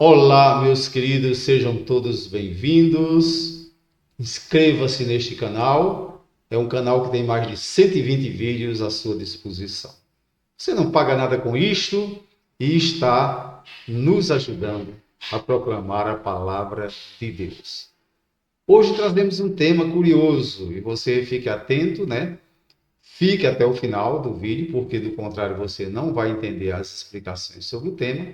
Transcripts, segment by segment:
Olá, meus queridos, sejam todos bem-vindos. Inscreva-se neste canal. É um canal que tem mais de 120 vídeos à sua disposição. Você não paga nada com isto e está nos ajudando a proclamar a palavra de Deus. Hoje trazemos um tema curioso e você fique atento, né? Fique até o final do vídeo, porque do contrário você não vai entender as explicações sobre o tema.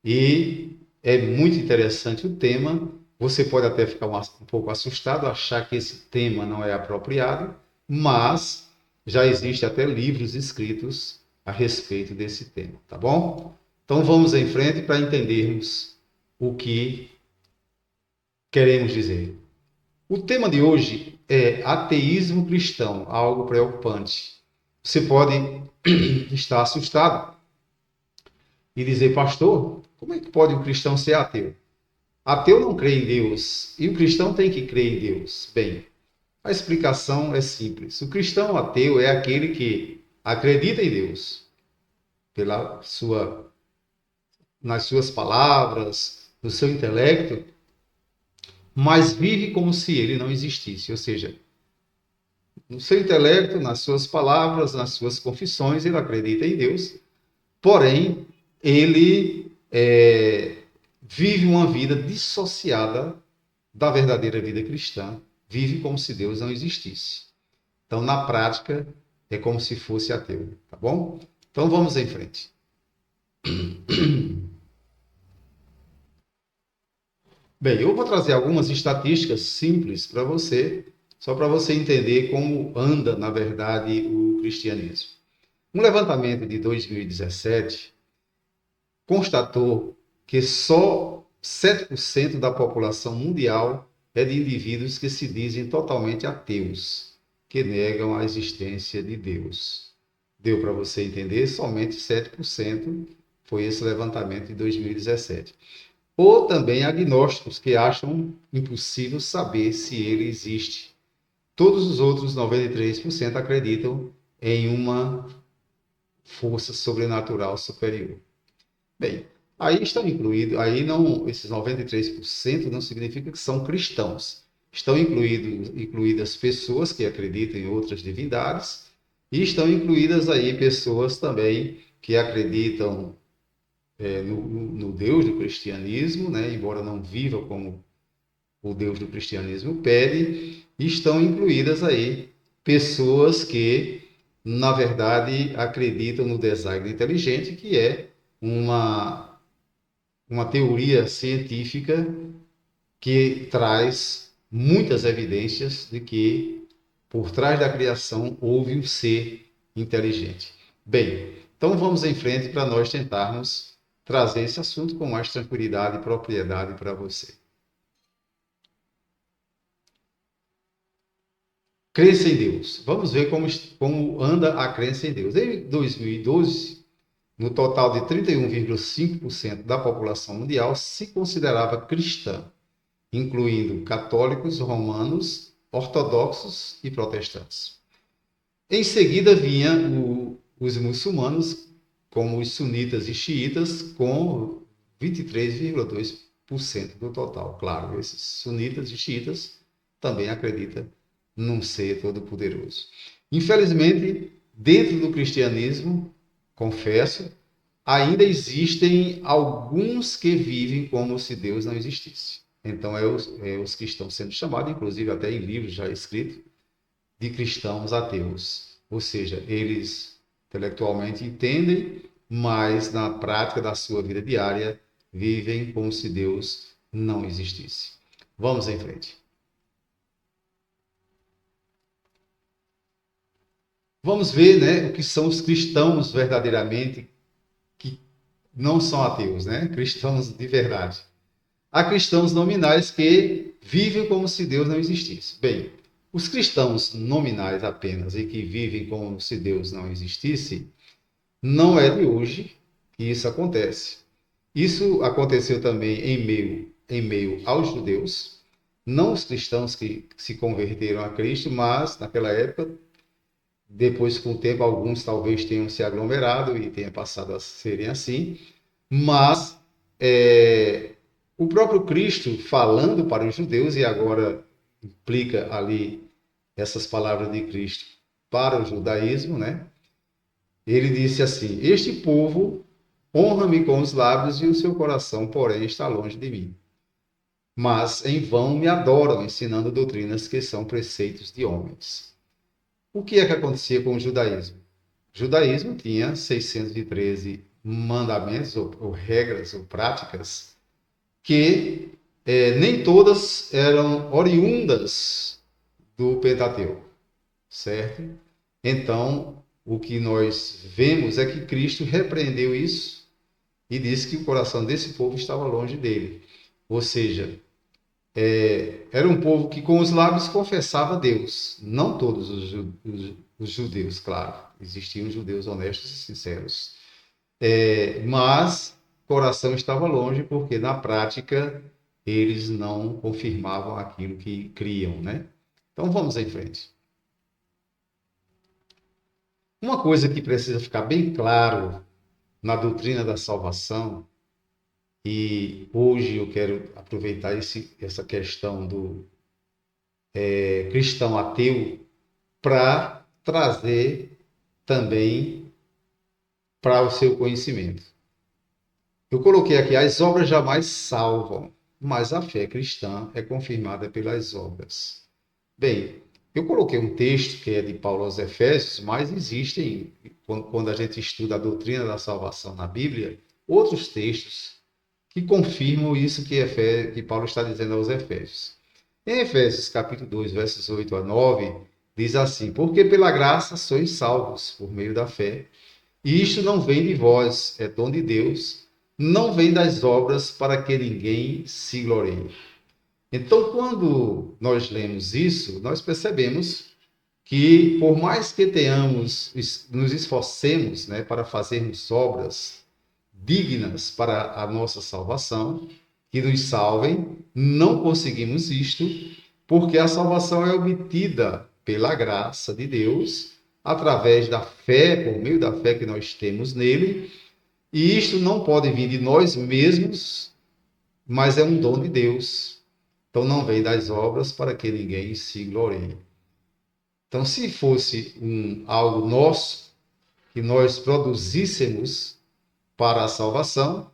E é muito interessante o tema. Você pode até ficar um pouco assustado, achar que esse tema não é apropriado, mas já existe até livros escritos a respeito desse tema, tá bom? Então vamos em frente para entendermos o que queremos dizer. O tema de hoje é ateísmo cristão, algo preocupante. Você pode estar assustado e dizer, pastor, como é que pode um cristão ser ateu? Ateu não crê em Deus e o cristão tem que crer em Deus. Bem, a explicação é simples. O cristão ateu é aquele que acredita em Deus nas suas palavras, no seu intelecto, mas vive como se ele não existisse. Ou seja, no seu intelecto, nas suas palavras, nas suas confissões, ele acredita em Deus, porém, ele vive uma vida dissociada da verdadeira vida cristã, vive como se Deus não existisse. Então, na prática, é como se fosse ateu, tá bom? Então, vamos em frente. Bem, eu vou trazer algumas estatísticas simples para você, só para você entender como anda, na verdade, o cristianismo. Um levantamento de 2017 constatou que só 7% da população mundial é de indivíduos que se dizem totalmente ateus, que negam a existência de Deus. Deu para você entender? Somente 7% foi esse levantamento de 2017. Ou também agnósticos que acham impossível saber se ele existe. Todos os outros 93% acreditam em uma força sobrenatural superior. Bem, aí estão incluídos, aí não, esses 93% não significa que são cristãos. Estão incluídas pessoas que acreditam em outras divindades e estão incluídas aí pessoas também que acreditam no Deus do cristianismo, né? Embora não vivam como o Deus do cristianismo pede, e estão incluídas aí pessoas que, na verdade, acreditam no design inteligente, que é uma teoria científica que traz muitas evidências de que por trás da criação houve um ser inteligente. Bem, então vamos em frente para nós tentarmos trazer esse assunto com mais tranquilidade e propriedade para você. Crença em Deus. Vamos ver como anda a crença em Deus. Em 2012, no total de 31,5% da população mundial se considerava cristã, incluindo católicos, romanos, ortodoxos e protestantes. Em seguida vinha os muçulmanos, como os sunitas e xiitas, com 23,2% do total. Claro, esses sunitas e xiitas também acreditam num ser todo-poderoso. Infelizmente, dentro do cristianismo, confesso, ainda existem alguns que vivem como se Deus não existisse. Então, os que estão sendo chamados, inclusive até em livros já escritos, de cristãos ateus. Ou seja, eles intelectualmente entendem, mas na prática da sua vida diária vivem como se Deus não existisse. Vamos em frente. Vamos ver, né, o que são os cristãos verdadeiramente que não são ateus, né? Cristãos de verdade. Há cristãos nominais que vivem como se Deus não existisse. Bem, os cristãos nominais apenas e que vivem como se Deus não existisse, não é de hoje que isso acontece. Isso aconteceu também em meio aos judeus, não os cristãos que se converteram a Cristo, mas naquela época, depois com o tempo, alguns talvez tenham se aglomerado e tenha passado a serem assim, mas o próprio Cristo falando para os judeus, e agora implica ali essas palavras de Cristo para o judaísmo, né? Ele disse assim: Este povo honra-me com os lábios e o seu coração, porém, está longe de mim. Mas em vão me adoram, ensinando doutrinas que são preceitos de homens. O que é que acontecia com o judaísmo? O judaísmo tinha 613 mandamentos, ou regras, ou práticas, que nem todas eram oriundas do Pentateuco, certo? Então, o que nós vemos é que Cristo repreendeu isso e disse que o coração desse povo estava longe dele. Ou seja, era um povo que com os lábios confessava Deus. Não todos os judeus, claro. Existiam judeus honestos e sinceros. Mas o coração estava longe porque na prática eles não confirmavam aquilo que criam, né? Então vamos em frente. Uma coisa que precisa ficar bem claro na doutrina da salvação, e hoje eu quero aproveitar essa questão do cristão ateu para trazer também para o seu conhecimento. Eu coloquei aqui: as obras jamais salvam, mas a fé cristã é confirmada pelas obras. Bem, eu coloquei um texto que é de Paulo aos Efésios, mas existem, quando a gente estuda a doutrina da salvação na Bíblia, outros textos que confirmam isso que Paulo está dizendo aos Efésios. Em Efésios capítulo 2, versos 8 a 9, diz assim: Porque pela graça sois salvos por meio da fé, e isto não vem de vós, é dom de Deus, não vem das obras para que ninguém se glorie. Então, quando nós lemos isso, nós percebemos que, por mais que nos esforcemos, né, para fazermos obras dignas para a nossa salvação, que nos salvem, não conseguimos isto, porque a salvação é obtida pela graça de Deus, através da fé, por meio da fé que nós temos nele, e isto não pode vir de nós mesmos, mas é um dom de Deus. Então não vem das obras para que ninguém se glorie. Então, se fosse algo nosso, que nós produzíssemos para a salvação,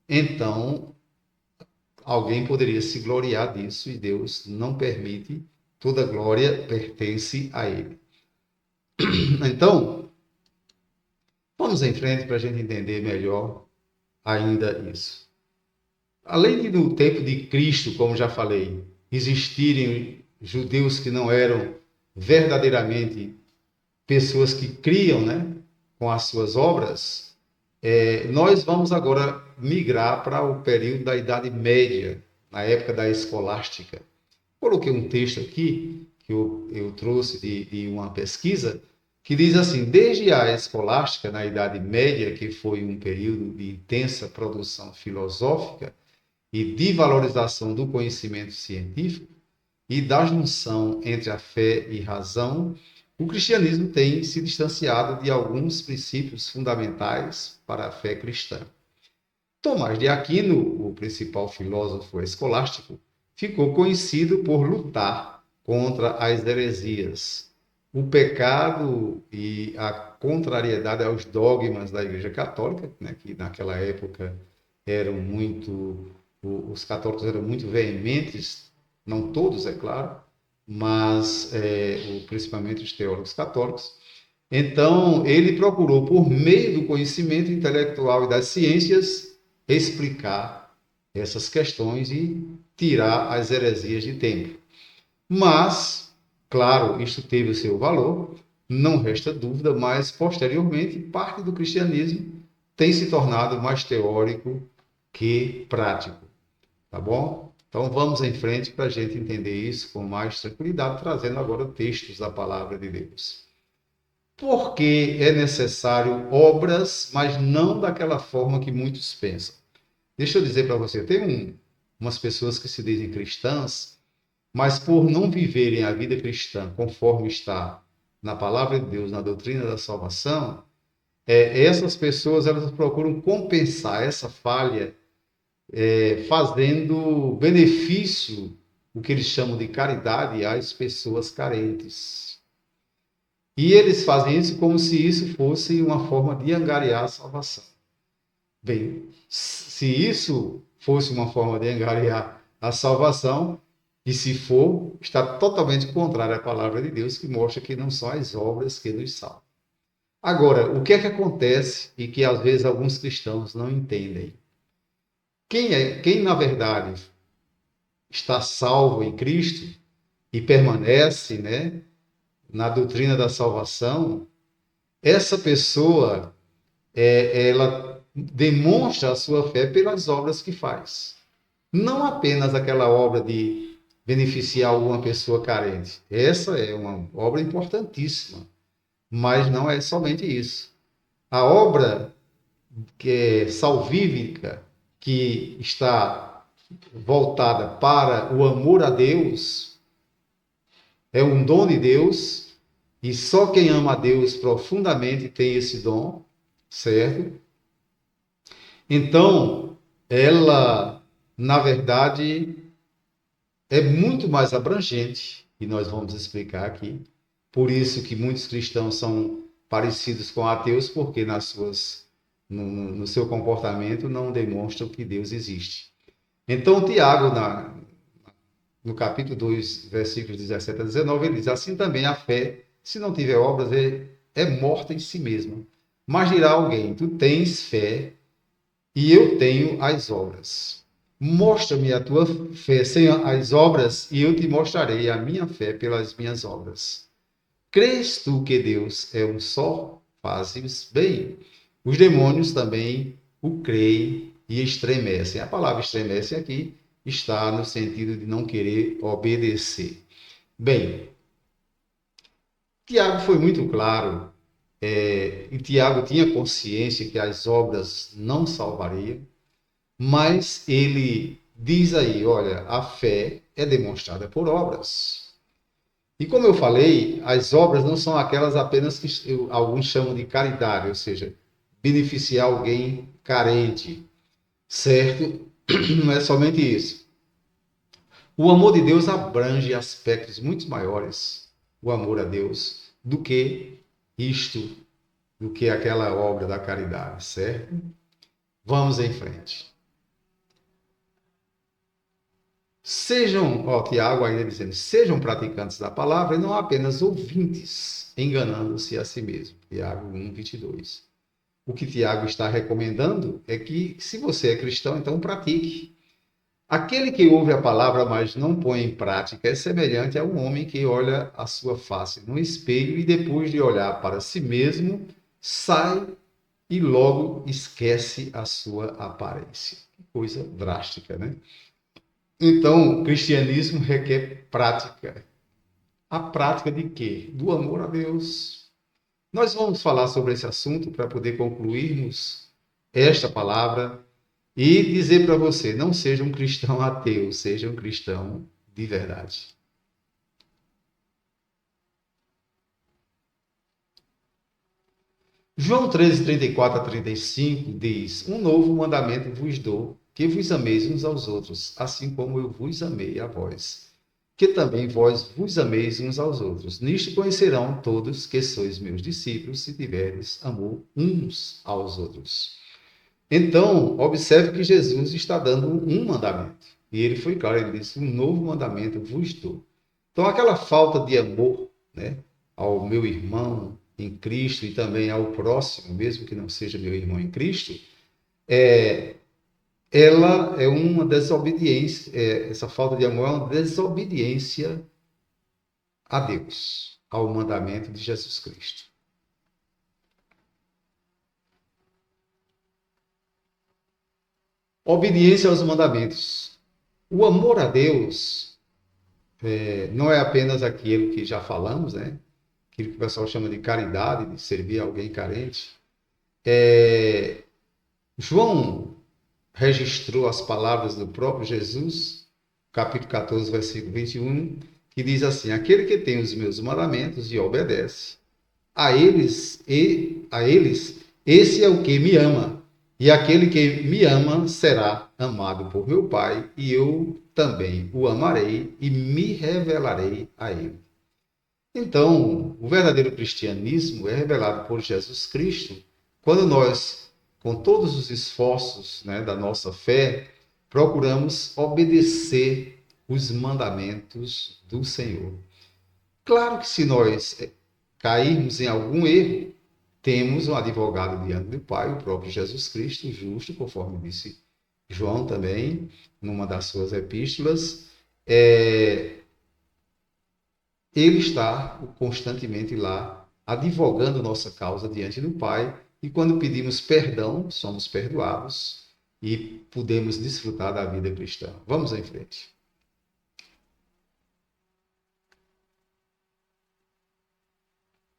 então alguém poderia se gloriar disso e Deus não permite, toda glória pertence a Ele. Então, vamos em frente para a gente entender melhor ainda isso. Além de no tempo de Cristo, como já falei, existirem judeus que não eram verdadeiramente pessoas que criam, né, com as suas obras, nós vamos agora migrar para o período da Idade Média, na época da escolástica. Coloquei um texto aqui que eu trouxe de uma pesquisa que diz assim: desde a escolástica, na Idade Média, que foi um período de intensa produção filosófica e de valorização do conhecimento científico e da junção entre a fé e razão, o cristianismo tem se distanciado de alguns princípios fundamentais para a fé cristã. Tomás de Aquino, o principal filósofo escolástico, ficou conhecido por lutar contra as heresias, o pecado e a contrariedade aos dogmas da Igreja Católica, né, que naquela época os católicos eram muito veementes, não todos, é claro, mas principalmente os teólogos católicos. Então, ele procurou, por meio do conhecimento intelectual e das ciências, explicar essas questões e tirar as heresias de tempo. Mas, claro, isto teve o seu valor, não resta dúvida, mas posteriormente parte do cristianismo tem se tornado mais teórico que prático, tá bom? Então vamos em frente para a gente entender isso com mais tranquilidade, trazendo agora textos da palavra de Deus. Por que é necessário obras, mas não daquela forma que muitos pensam? Deixa eu dizer para você, tem umas pessoas que se dizem cristãs, mas por não viverem a vida cristã conforme está na palavra de Deus, na doutrina da salvação, essas pessoas elas procuram compensar essa falha fazendo benefício, o que eles chamam de caridade, às pessoas carentes. E eles fazem isso como se isso fosse uma forma de angariar a salvação. Bem, se isso fosse uma forma de angariar a salvação, e se for, está totalmente contrário à palavra de Deus, que mostra que não são as obras que nos salvam. Agora, o que é que acontece e que às vezes alguns cristãos não entendem? Quem na verdade está salvo em Cristo e permanece, né, na doutrina da salvação, essa pessoa ela demonstra a sua fé pelas obras que faz. Não apenas aquela obra de beneficiar alguma pessoa carente. Essa é uma obra importantíssima, mas não é somente isso. A obra que é salvífica, que está voltada para o amor a Deus, é um dom de Deus, e só quem ama a Deus profundamente tem esse dom, certo? Então, ela, na verdade, é muito mais abrangente, e nós vamos explicar aqui. Por isso que muitos cristãos são parecidos com ateus, porque no seu comportamento não demonstram que Deus existe. Então, Tiago, no capítulo 2, versículos 17 a 19, ele diz: assim também a fé, se não tiver obras, é morta em si mesma. Mas dirá alguém: tu tens fé e eu tenho as obras. Mostra-me a tua fé sem as obras, e eu te mostrarei a minha fé pelas minhas obras. Crês tu que Deus é um só? Fazes bem. Os demônios também o creem e estremecem. A palavra estremece aqui está no sentido de não querer obedecer. Bem, Tiago foi muito claro, e Tiago tinha consciência que as obras não salvariam, mas ele diz aí, olha, a fé é demonstrada por obras. E como eu falei, as obras não são aquelas apenas que alguns chamam de caridade, ou seja, beneficiar alguém carente, certo? Não é somente isso. O amor de Deus abrange aspectos muito maiores, o amor a Deus, do que isto, do que aquela obra da caridade, certo? Vamos em frente. Sejam, ó, Tiago ainda dizendo, sejam praticantes da palavra e não apenas ouvintes, enganando-se a si mesmo. Tiago 1, 22. O que Tiago está recomendando é que, se você é cristão, então pratique. Aquele que ouve a palavra, mas não põe em prática, é semelhante a um homem que olha a sua face no espelho e, depois de olhar para si mesmo, sai e logo esquece a sua aparência. Que coisa drástica, né? Então, o cristianismo requer prática. A prática de quê? Do amor a Deus. Nós vamos falar sobre esse assunto para poder concluirmos esta palavra e dizer para você, não seja um cristão ateu, seja um cristão de verdade. João 13, 34 a 35 diz: um novo mandamento vos dou, que vos ameis uns aos outros, assim como eu vos amei a vós. Que também vós vos ameis uns aos outros. Nisto conhecerão todos que sois meus discípulos, se tiverdes amor uns aos outros. Então, observe que Jesus está dando um mandamento. E ele foi claro, ele disse: um novo mandamento vos dou. Então, aquela falta de amor, né, ao meu irmão em Cristo e também ao próximo, mesmo que não seja meu irmão em Cristo, ela é uma desobediência, essa falta de amor é uma desobediência a Deus, ao mandamento de Jesus Cristo. Obediência aos mandamentos. O amor a Deus não é apenas aquilo que já falamos, né? Aquilo que o pessoal chama de caridade, de servir alguém carente. João registrou as palavras do próprio Jesus, capítulo 14, versículo 21, que diz assim: aquele que tem os meus mandamentos e obedece, a eles, esse é o que me ama, e aquele que me ama será amado por meu Pai, e eu também o amarei e me revelarei a ele. Então, o verdadeiro cristianismo é revelado por Jesus Cristo quando nós, com todos os esforços, né, da nossa fé, procuramos obedecer os mandamentos do Senhor. Claro que se nós cairmos em algum erro, temos um advogado diante do Pai, o próprio Jesus Cristo, justo, conforme disse João também, numa das suas epístolas. Ele está constantemente lá, advogando nossa causa diante do Pai, e quando pedimos perdão, somos perdoados e podemos desfrutar da vida cristã. Vamos em frente.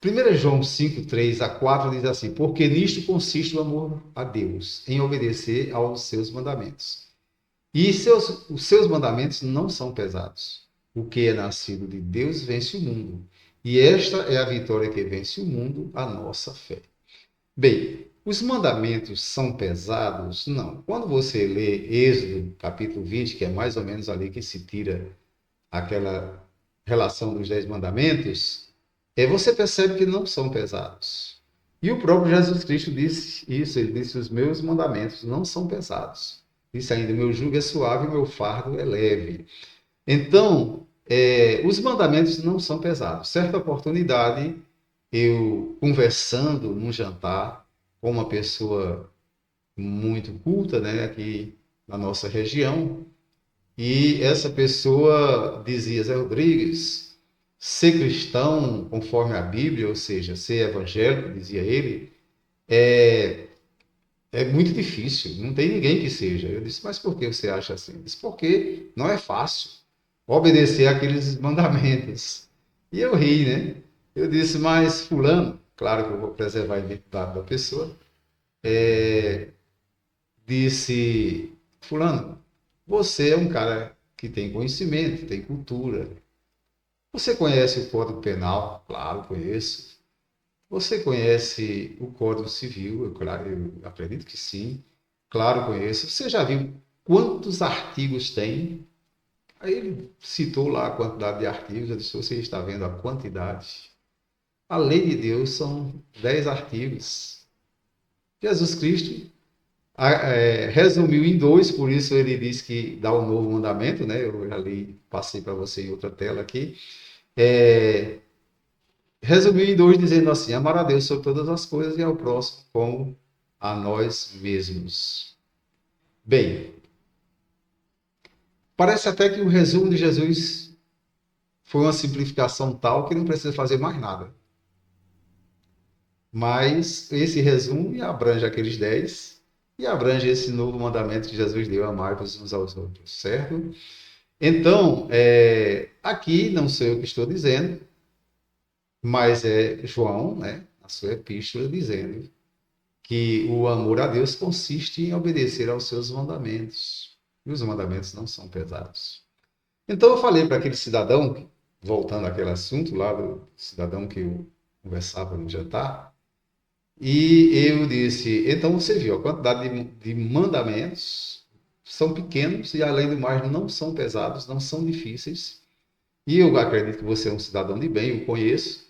1 João 5, 3 a 4 diz assim: porque nisto consiste o amor a Deus, em obedecer aos seus mandamentos. E os seus mandamentos não são pesados. O que é nascido de Deus vence o mundo. E esta é a vitória que vence o mundo, a nossa fé. Bem, os mandamentos são pesados? Não. Quando você lê Êxodo, capítulo 20, que é mais ou menos ali que se tira aquela relação dos 10 mandamentos, você percebe que não são pesados. E o próprio Jesus Cristo disse isso, ele disse: os meus mandamentos não são pesados. Disse ainda: meu jugo é suave e meu fardo é leve. Então, os mandamentos não são pesados. Certa oportunidade, eu conversando num jantar com uma pessoa muito culta, né, aqui na nossa região, e essa pessoa dizia: Zé Rodrigues, ser cristão conforme a Bíblia, ou seja, ser evangélico, dizia ele, é muito difícil, não tem ninguém que seja. Eu disse: mas por que você acha assim? Ele disse: porque não é fácil obedecer aqueles mandamentos. E eu ri, né? Eu disse: mas fulano, claro que eu vou preservar a identidade da pessoa, disse: fulano, você é um cara que tem conhecimento, tem cultura. Você conhece o Código Penal? Claro, conheço. Você conhece o Código Civil? Eu acredito que sim. Claro, conheço. Você já viu quantos artigos tem? Aí ele citou lá a quantidade de artigos. Eu disse: você está vendo a quantidade? A lei de Deus são 10 artigos. Jesus Cristo resumiu em dois, por isso ele diz que dá o novo mandamento, né? Eu já li, passei para você em outra tela aqui. Resumiu em dois, dizendo assim: amar a Deus sobre todas as coisas e ao próximo como a nós mesmos. Bem, parece até que o resumo de Jesus foi uma simplificação tal que não precisa fazer mais nada. Mas esse resumo abrange aqueles 10 e abrange esse novo mandamento que Jesus deu: amar-vos uns aos outros, certo? Então, aqui não sou eu que estou dizendo, mas é João, né, na sua epístola, dizendo que o amor a Deus consiste em obedecer aos seus mandamentos. E os mandamentos não são pesados. Então eu falei para aquele cidadão, voltando àquele assunto lá do cidadão que eu conversava no jantar, e eu disse: então você viu, a quantidade de mandamentos são pequenos e, além do mais, não são pesados, não são difíceis. E eu acredito que você é um cidadão de bem, eu conheço,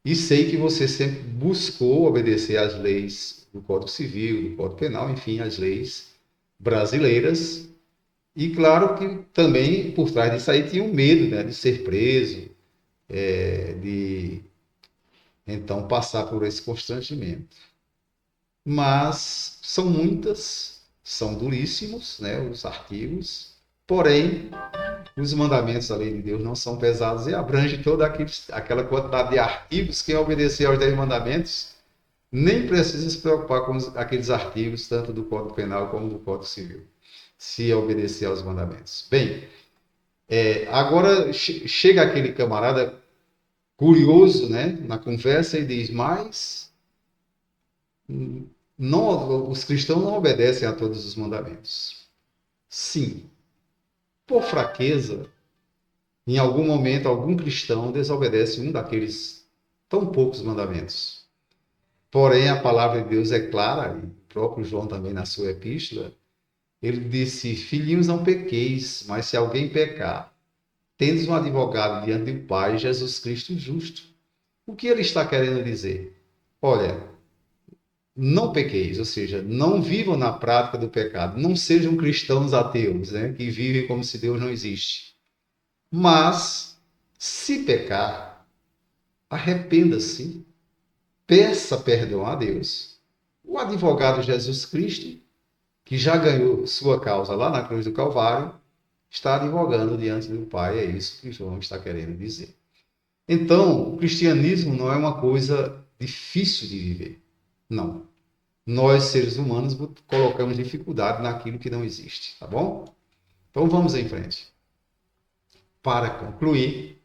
e sei que você sempre buscou obedecer às leis do Código Civil, do Código Penal, enfim, as leis brasileiras. E claro que também por trás disso aí tinha um medo, né, de ser preso, de então passar por esse constrangimento. Mas são muitas, são duríssimos, né, os artigos, porém os mandamentos da lei de Deus não são pesados e abrange toda aquela quantidade de artigos. Quem obedecer aos 10 mandamentos nem precisa se preocupar com aqueles artigos, tanto do Código Penal como do Código Civil, se obedecer aos mandamentos. Bem, agora chega aquele camarada curioso, né, na conversa e diz: mas não, os cristãos não obedecem a todos os mandamentos. Sim, por fraqueza, em algum momento, algum cristão desobedece um daqueles tão poucos mandamentos. Porém, a palavra de Deus é clara, e o próprio João também na sua epístola, Ele disse: filhinhos, não pequeis, mas se alguém pecar, tendes um advogado diante do Pai, Jesus Cristo justo. O que ele está querendo dizer? Olha, não pequeis, ou seja, não vivam na prática do pecado, não sejam cristãos ateus, né, que vivem como se Deus não existe. Mas, se pecar, arrependa-se, peça perdão a Deus. O advogado Jesus Cristo, que já ganhou sua causa lá na cruz do Calvário, está advogando diante do Pai, é isso que João está querendo dizer. Então, o cristianismo não é uma coisa difícil de viver. Não. Nós, seres humanos, colocamos dificuldade naquilo que não existe, tá bom? Então vamos em frente. Para concluir,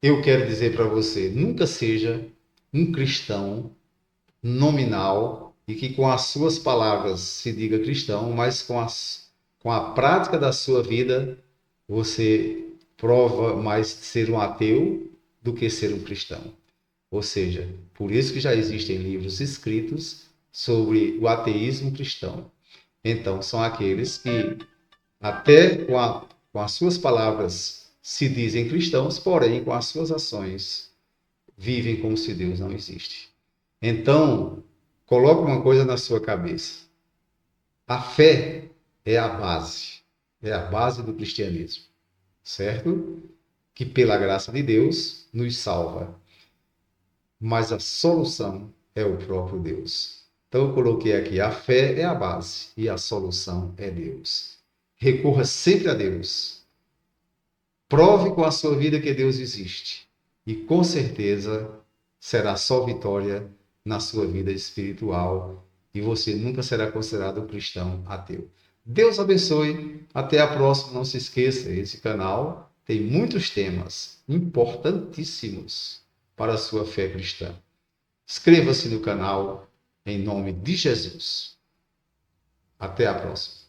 eu quero dizer para você, nunca seja um cristão nominal e que com as suas palavras se diga cristão, mas com a prática da sua vida você prova mais ser um ateu do que ser um cristão. Ou seja, por isso que já existem livros escritos sobre o ateísmo cristão. Então, são aqueles que até com as suas palavras se dizem cristãos, porém com as suas ações vivem como se Deus não existe. Então, coloque uma coisa na sua cabeça. A fé é a base do cristianismo, certo? Que pela graça de Deus nos salva. Mas a solução é o próprio Deus. Então eu coloquei aqui, a fé é a base e a solução é Deus. Recorra sempre a Deus. Prove com a sua vida que Deus existe. E com certeza será só vitória na sua vida espiritual e você nunca será considerado um cristão ateu. Deus abençoe. Até a próxima. Não se esqueça, esse canal tem muitos temas importantíssimos para a sua fé cristã. Inscreva-se no canal em nome de Jesus. Até a próxima.